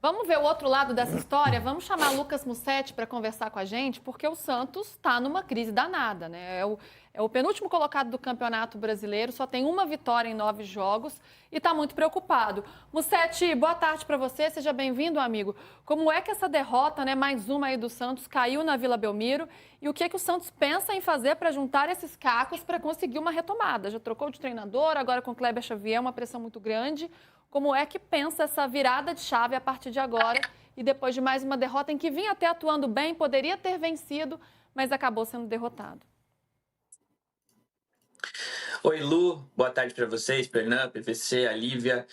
Vamos ver o outro lado dessa história? Vamos chamar Lucas Mussetti para conversar com a gente, porque o Santos está numa crise danada, né? É o penúltimo colocado do Campeonato Brasileiro, só tem uma vitória em 9 jogos e está muito preocupado. Mussetti, boa tarde para você, seja bem-vindo, amigo. Como é que essa derrota, né, mais uma aí do Santos, caiu na Vila Belmiro e o que é que o Santos pensa em fazer para juntar esses cacos para conseguir uma retomada? Já trocou de treinador, agora com o Kleber Xavier, uma pressão muito grande. Como é que pensa essa virada de chave a partir de agora e depois de mais uma derrota em que vinha até atuando bem, poderia ter vencido, mas acabou sendo derrotado? Oi, Lu, boa tarde para vocês, Pernan, PVC, a Lívia.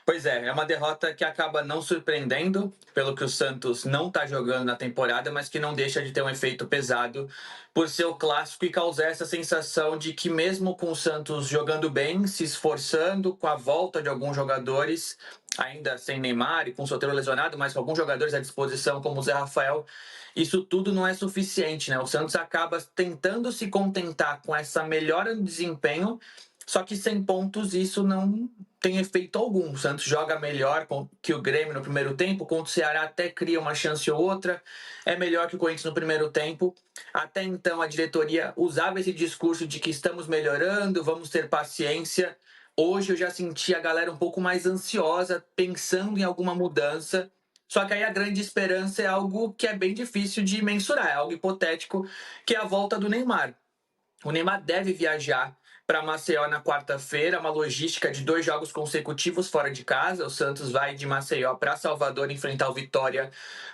Pois é uma derrota que acaba não surpreendendo, pelo que o Santos não está jogando na temporada, mas que não deixa de ter um efeito pesado por ser o clássico e causar essa sensação de que mesmo com o Santos jogando bem, se esforçando, com a volta de alguns jogadores, ainda sem Neymar e com o Soteldo lesionado, mas com alguns jogadores à disposição, como o Zé Rafael, isso tudo não é suficiente, né? O Santos acaba tentando se contentar com essa melhora no desempenho, só que sem pontos isso não tem efeito algum. O Santos joga melhor que o Grêmio no primeiro tempo, contra o Ceará até cria uma chance ou outra, é melhor que o Corinthians no primeiro tempo. Até então a diretoria usava esse discurso de que estamos melhorando, vamos ter paciência. Hoje eu já senti a galera um pouco mais ansiosa, pensando em alguma mudança. Só que aí a grande esperança é algo que é bem difícil de mensurar, é algo hipotético, que é a volta do Neymar. O Neymar deve viajar para Maceió na quarta-feira, uma logística de 2 jogos consecutivos fora de casa. O Santos vai de Maceió para Salvador enfrentar o Vitória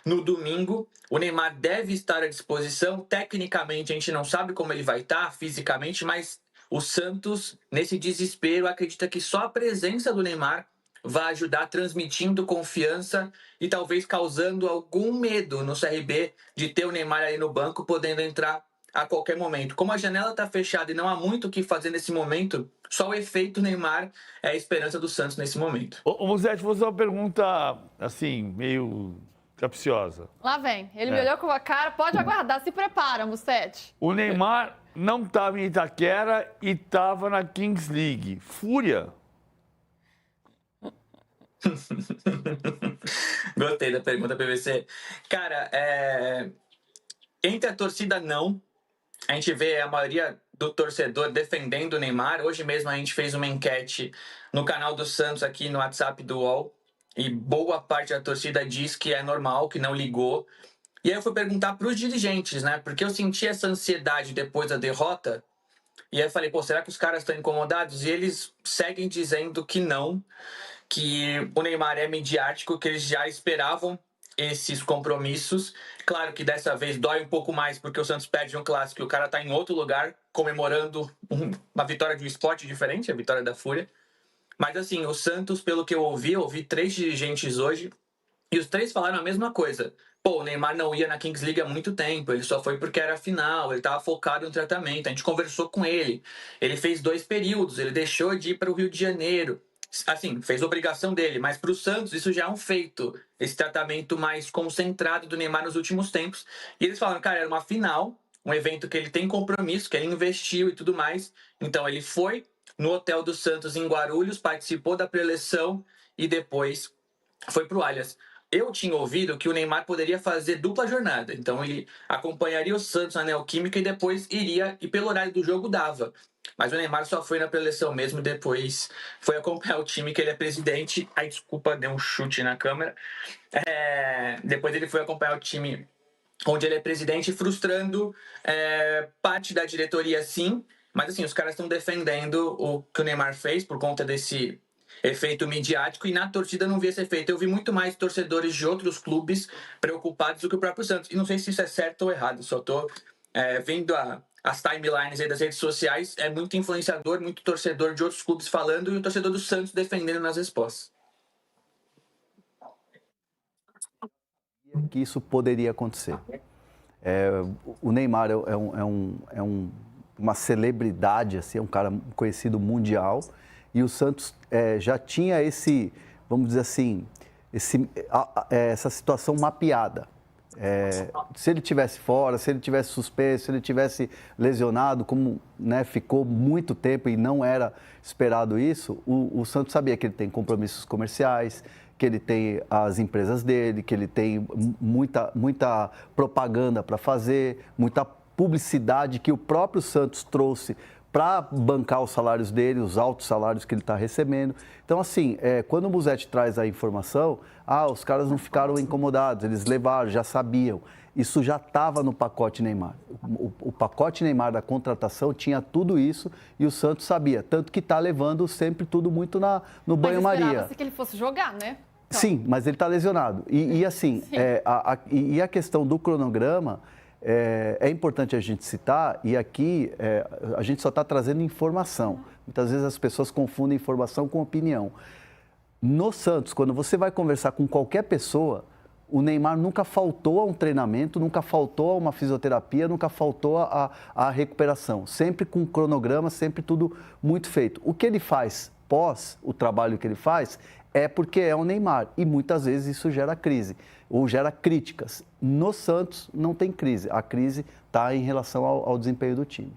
no domingo. O Neymar deve estar à disposição. Tecnicamente, a gente não sabe como ele vai estar fisicamente, mas o Santos, nesse desespero, acredita que só a presença do Neymar vai ajudar transmitindo confiança e talvez causando algum medo no CRB de ter o Neymar aí no banco, podendo entrar a qualquer momento. Como a janela está fechada e não há muito o que fazer nesse momento, só o efeito Neymar é a esperança do Santos nesse momento. Ô, Musete, vou fazer uma pergunta, assim, meio capciosa. Lá vem, ele me olhou com a cara, pode aguardar, se prepara, Mussetti. O Neymar não estava em Itaquera e estava na Kings League. Fúria? Gostei da pergunta, PVC. Cara, entre a torcida não, a gente vê a maioria do torcedor defendendo o Neymar. Hoje mesmo a gente fez uma enquete no canal do Santos aqui no WhatsApp do UOL e boa parte da torcida diz que é normal, que não ligou. E aí eu fui perguntar para os dirigentes, né? Porque eu senti essa ansiedade depois da derrota. E aí eu falei, pô, será que os caras estão incomodados? E eles seguem dizendo que não, que o Neymar é midiático, que eles já esperavam esses compromissos. Claro que dessa vez dói um pouco mais porque o Santos perde um clássico e o cara tá em outro lugar comemorando uma vitória de um esporte diferente, a vitória da Fúria. Mas assim, o Santos, pelo que eu ouvi 3 dirigentes hoje e os 3 falaram a mesma coisa. Pô, o Neymar não ia na Kings League há muito tempo, ele só foi porque era a final, ele estava focado no tratamento, a gente conversou com ele fez 2 períodos, ele deixou de ir para o Rio de Janeiro, assim, fez obrigação dele, mas para o Santos isso já é um feito, esse tratamento mais concentrado do Neymar nos últimos tempos, e eles falaram, cara, era uma final, um evento que ele tem compromisso, que ele investiu e tudo mais, então ele foi no Hotel do Santos em Guarulhos, participou da preleção e depois foi para o Allianz. Eu tinha ouvido que o Neymar poderia fazer dupla jornada. Então ele acompanharia o Santos na Neoquímica e depois iria, e pelo horário do jogo dava. Mas o Neymar só foi na preleção mesmo e depois foi acompanhar o time que ele é presidente. Ai, desculpa, deu um chute na câmera. Depois ele foi acompanhar o time onde ele é presidente, frustrando parte da diretoria, sim. Mas assim, os caras estão defendendo o que o Neymar fez por conta desse efeito midiático e na torcida não vi esse efeito. Eu vi muito mais torcedores de outros clubes preocupados do que o próprio Santos. E não sei se isso é certo ou errado, só tô vendo as timelines aí das redes sociais, é muito influenciador, muito torcedor de outros clubes falando e o torcedor do Santos defendendo nas respostas. Que isso poderia acontecer. O Neymar uma celebridade, assim, é um cara conhecido mundial, e o Santos já tinha esse, vamos dizer assim, essa situação mapeada. Se ele tivesse fora, se ele tivesse suspenso, se ele tivesse lesionado, como, né, ficou muito tempo e não era esperado isso, o Santos sabia que ele tem compromissos comerciais, que ele tem as empresas dele, que ele tem muita propaganda para fazer, muita publicidade que o próprio Santos trouxe para bancar os salários dele, os altos salários que ele está recebendo. Então, assim, quando o Musetti traz a informação, os caras não ficaram incomodados, eles levaram, já sabiam. Isso já estava no pacote Neymar. O pacote Neymar da contratação tinha tudo isso e o Santos sabia. Tanto que está levando sempre tudo muito no banho-maria. Mas esperava-se que ele fosse jogar, né? Então... Sim, mas ele está lesionado. E assim, a questão do cronograma... É importante a gente citar, e aqui a gente só está trazendo informação. Muitas vezes as pessoas confundem informação com opinião. No Santos, quando você vai conversar com qualquer pessoa, o Neymar nunca faltou a um treinamento, nunca faltou a uma fisioterapia, nunca faltou a recuperação. Sempre com cronograma, sempre tudo muito feito. O que ele faz pós o trabalho que ele faz é porque é o Neymar. E muitas vezes isso gera crise, ou gera críticas. No Santos não tem crise. A crise está em relação ao desempenho do time.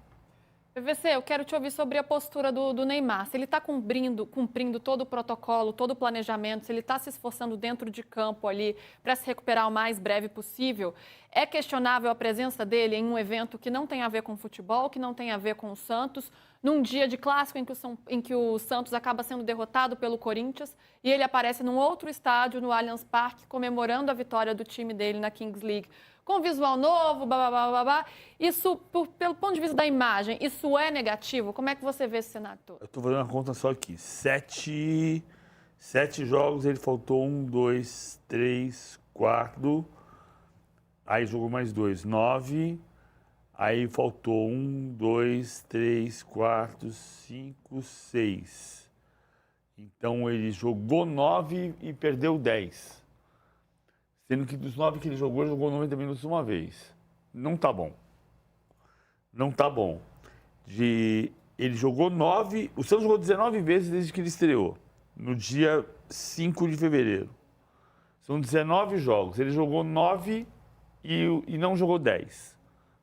PVC, eu quero te ouvir sobre a postura do Neymar. Se ele está cumprindo todo o protocolo, todo o planejamento, se ele está se esforçando dentro de campo ali para se recuperar o mais breve possível, é questionável a presença dele em um evento que não tem a ver com futebol, que não tem a ver com o Santos, num dia de clássico em que o Santos acaba sendo derrotado pelo Corinthians e ele aparece num outro estádio, no Allianz Parque, comemorando a vitória do time dele na Kings League. Com visual novo, babá. Isso, pelo ponto de vista da imagem, isso é negativo? Como é que você vê esse cenário todo? Eu estou fazendo uma conta só aqui. 7 jogos, ele faltou 1, 2, 3, 4. Aí jogou mais 2, 9. Aí faltou 1, 2, 3, 4, 5, 6. Então ele jogou 9 e perdeu 10. Sendo que dos 9 que ele jogou 90 minutos uma vez. Não tá bom. Não tá bom. Ele jogou 9... O Santos jogou 19 vezes desde que ele estreou. No dia 5 de fevereiro. São 19 jogos. Ele jogou 9 e não jogou 10.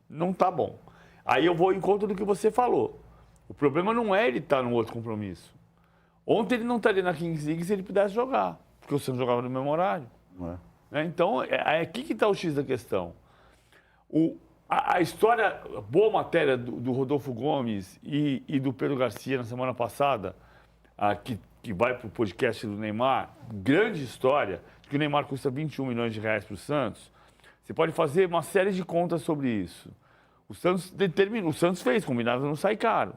Não tá bom. Aí eu vou em conta do que você falou. O problema não é ele estar no outro compromisso. Ontem ele não estaria na Kings League se ele pudesse jogar. Porque o Santos jogava no mesmo horário. Não é? Então, aqui que está o X da questão. A história, a boa matéria do Rodolfo Gomes e do Pedro Garcia na semana passada, que vai para o podcast do Neymar, grande história, que o Neymar custa 21 milhões de reais para o Santos. Você pode fazer uma série de contas sobre isso. O Santos fez, combinado não sai caro.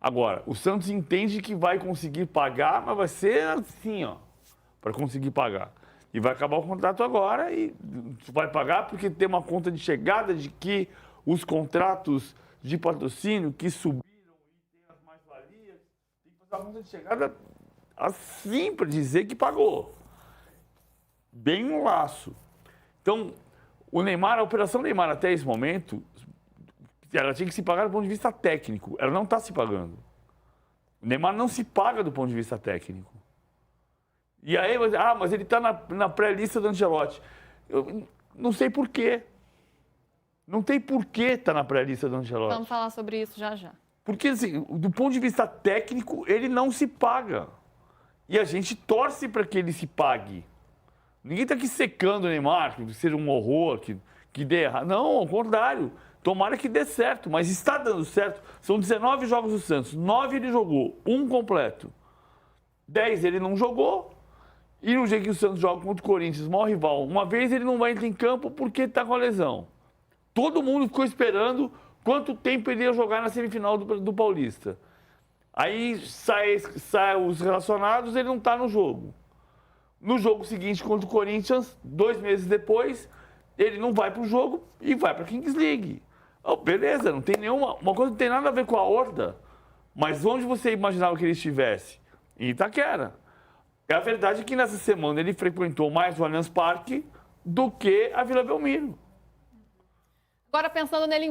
Agora, o Santos entende que vai conseguir pagar, mas vai ser assim, para conseguir pagar. E vai acabar o contrato agora e vai pagar porque tem uma conta de chegada de que os contratos de patrocínio que subiram e tem as mais-valias, tem que fazer uma conta de chegada assim para dizer que pagou. Bem no laço. Então, a operação Neymar até esse momento, ela tinha que se pagar do ponto de vista técnico. Ela não está se pagando. O Neymar não se paga do ponto de vista técnico. E aí, mas ele está na pré-lista do Ancelotti. Eu não sei por quê. Não tem por que estar na pré-lista do Ancelotti. Vamos falar sobre isso já. Porque, assim, do ponto de vista técnico, ele não se paga. E a gente torce para que ele se pague. Ninguém está aqui secando o Neymar, que seja um horror, que dê errado. Não, ao contrário. Tomara que dê certo, mas está dando certo. São 19 jogos do Santos. 9 ele jogou, 1 completo. 10 ele não jogou. E no dia que o Santos joga contra o Corinthians, maior rival, uma vez ele não vai entrar em campo porque está com a lesão. Todo mundo ficou esperando quanto tempo ele ia jogar na semifinal do Paulista. Aí sai os relacionados, ele não está no jogo. No jogo seguinte contra o Corinthians, 2 meses depois, ele não vai para o jogo e vai para a Kings League. Oh, beleza, não tem nenhuma... Uma coisa não tem nada a ver com a Horda. Mas onde você imaginava que ele estivesse? Em Itaquera. A verdade é que nessa semana ele frequentou mais o Allianz Parque do que a Vila Belmiro. Agora, pensando nele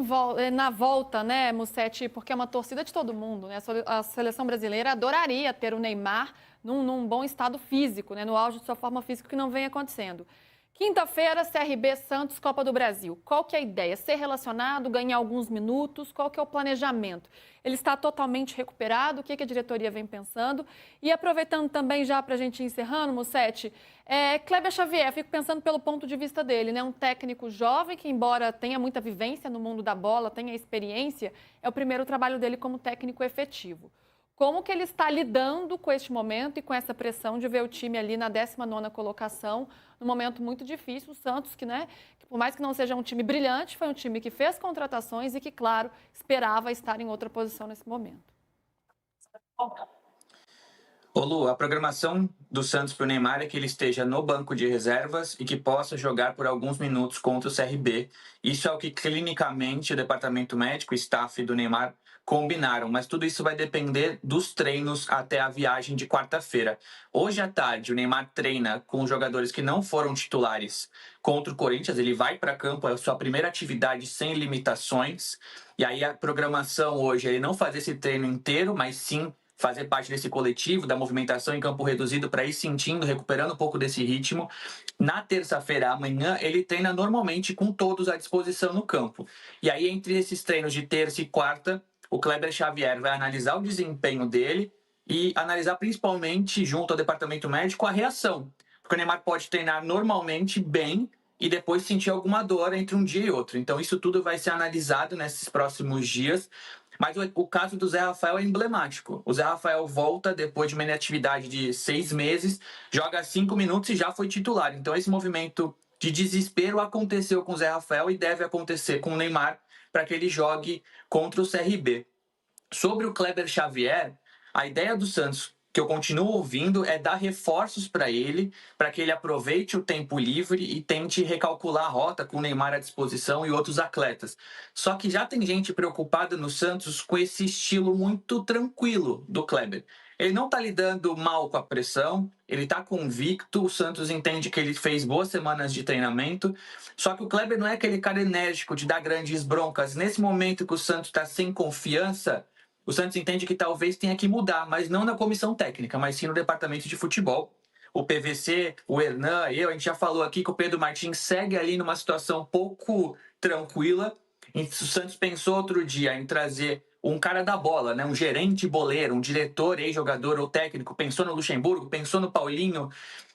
na volta, né, Musetti, porque é uma torcida de todo mundo, né? A seleção brasileira adoraria ter o Neymar num bom estado físico, né, no auge de sua forma física, que não vem acontecendo. Quinta-feira, CRB Santos, Copa do Brasil. Qual que é a ideia? Ser relacionado, ganhar alguns minutos? Qual que é o planejamento? Ele está totalmente recuperado? O que a diretoria vem pensando? E aproveitando também já para a gente ir encerrando, Mussetti, Kleber Xavier, fico pensando pelo ponto de vista dele, né? Um técnico jovem que, embora tenha muita vivência no mundo da bola, tenha experiência, é o primeiro trabalho dele como técnico efetivo. Como que ele está lidando com este momento e com essa pressão de ver o time ali na 19ª colocação, num momento muito difícil? O Santos, que por mais que não seja um time brilhante, foi um time que fez contratações e que, claro, esperava estar em outra posição nesse momento. Ô Lu, a programação do Santos para o Neymar é que ele esteja no banco de reservas e que possa jogar por alguns minutos contra o CRB. Isso é o que clinicamente o departamento médico e staff do Neymar combinaram, mas tudo isso vai depender dos treinos até a viagem de quarta-feira. Hoje à tarde, o Neymar treina com jogadores que não foram titulares contra o Corinthians, ele vai para campo, é a sua primeira atividade sem limitações, e aí a programação hoje é ele não fazer esse treino inteiro, mas sim fazer parte desse coletivo, da movimentação em campo reduzido para ir sentindo, recuperando um pouco desse ritmo. Na terça-feira, amanhã, ele treina normalmente com todos à disposição no campo. E aí, entre esses treinos de terça e quarta, o Kleber Xavier vai analisar o desempenho dele e analisar principalmente, junto ao departamento médico, a reação. Porque o Neymar pode treinar normalmente bem e depois sentir alguma dor entre um dia e outro. Então, isso tudo vai ser analisado nesses próximos dias. Mas o caso do Zé Rafael é emblemático. O Zé Rafael volta depois de uma inatividade de 6 meses, joga 5 minutos e já foi titular. Então, esse movimento de desespero aconteceu com o Zé Rafael e deve acontecer com o Neymar para que ele jogue contra o CRB. Sobre o Kleber Xavier, a ideia do Santos, que eu continuo ouvindo, é dar reforços para ele aproveite o tempo livre e tente recalcular a rota com o Neymar à disposição e outros atletas. Só que já tem gente preocupada no Santos com esse estilo muito tranquilo do Kleber. Ele não está lidando mal com a pressão, ele está convicto, o Santos entende que ele fez boas semanas de treinamento, só que o Kleber não é aquele cara enérgico de dar grandes broncas. Nesse momento que o Santos está sem confiança, o Santos entende que talvez tenha que mudar, mas não na comissão técnica, mas sim no departamento de futebol. O PVC, o Hernan, a gente já falou aqui que o Pedro Martins segue ali numa situação pouco tranquila. O Santos pensou outro dia em trazer um cara da bola, né? Um gerente boleiro, um diretor, ex-jogador ou técnico, pensou no Luxemburgo, pensou no Paulinho.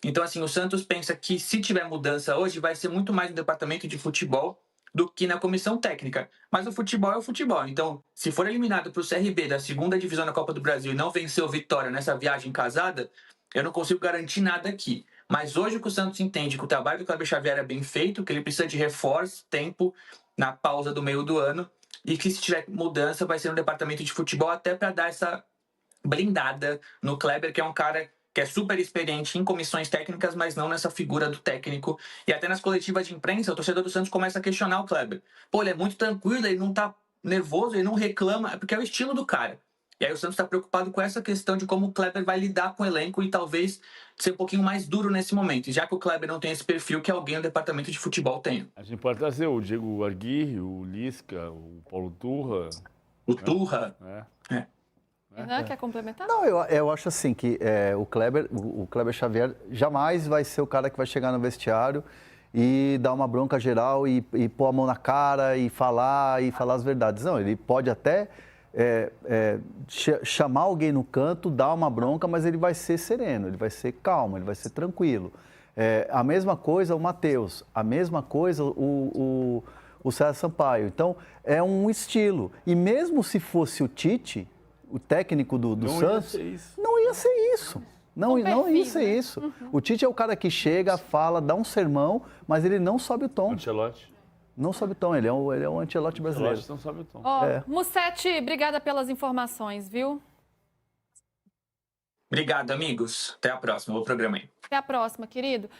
Então, assim, o Santos pensa que se tiver mudança hoje, vai ser muito mais no departamento de futebol do que na comissão técnica. Mas o futebol é o futebol. Então, se for eliminado para o CRB da 2ª divisão da Copa do Brasil e não vencer o Vitória nessa viagem casada, eu não consigo garantir nada aqui. Mas hoje o que o Santos entende que o trabalho do Kleber Xavier é bem feito, que ele precisa de reforço, tempo na pausa do meio do ano, e que se tiver mudança vai ser no departamento de futebol, até para dar essa blindada no Kleber, que é um cara que é super experiente em comissões técnicas, mas não nessa figura do técnico. E até nas coletivas de imprensa, o torcedor do Santos começa a questionar o Kleber. Pô, ele é muito tranquilo, ele não tá nervoso, ele não reclama, porque é o estilo do cara. E aí o Santos está preocupado com essa questão de como o Kleber vai lidar com o elenco e talvez ser um pouquinho mais duro nesse momento, já que o Kleber não tem esse perfil que alguém no departamento de futebol tem. A gente pode trazer o Diego Aguirre, o Lisca, o Paulo Turra. O Turra. Renan, quer complementar? Não, eu acho assim que o Kleber Xavier jamais vai ser o cara que vai chegar no vestiário e dar uma bronca geral e pôr a mão na cara e falar as verdades. Não, ele pode até chamar alguém no canto, dar uma bronca, mas ele vai ser sereno, ele vai ser calmo, ele vai ser tranquilo. A mesma coisa o Matheus, a mesma coisa o César Sampaio. Então, é um estilo. E mesmo se fosse o Tite, o técnico do Santos, não ia ser isso. Não ia ser isso. Uhum. O Tite é o cara que chega, fala, dá um sermão, mas ele não sobe o tom. Ancelotti. Não sobe o tom, ele é um Ancelotti brasileiro. Ancelotti não sobe o tom. Mussetti, obrigada pelas informações, viu? Obrigado, amigos. Até a próxima. Bom programa aí. Até a próxima, querido.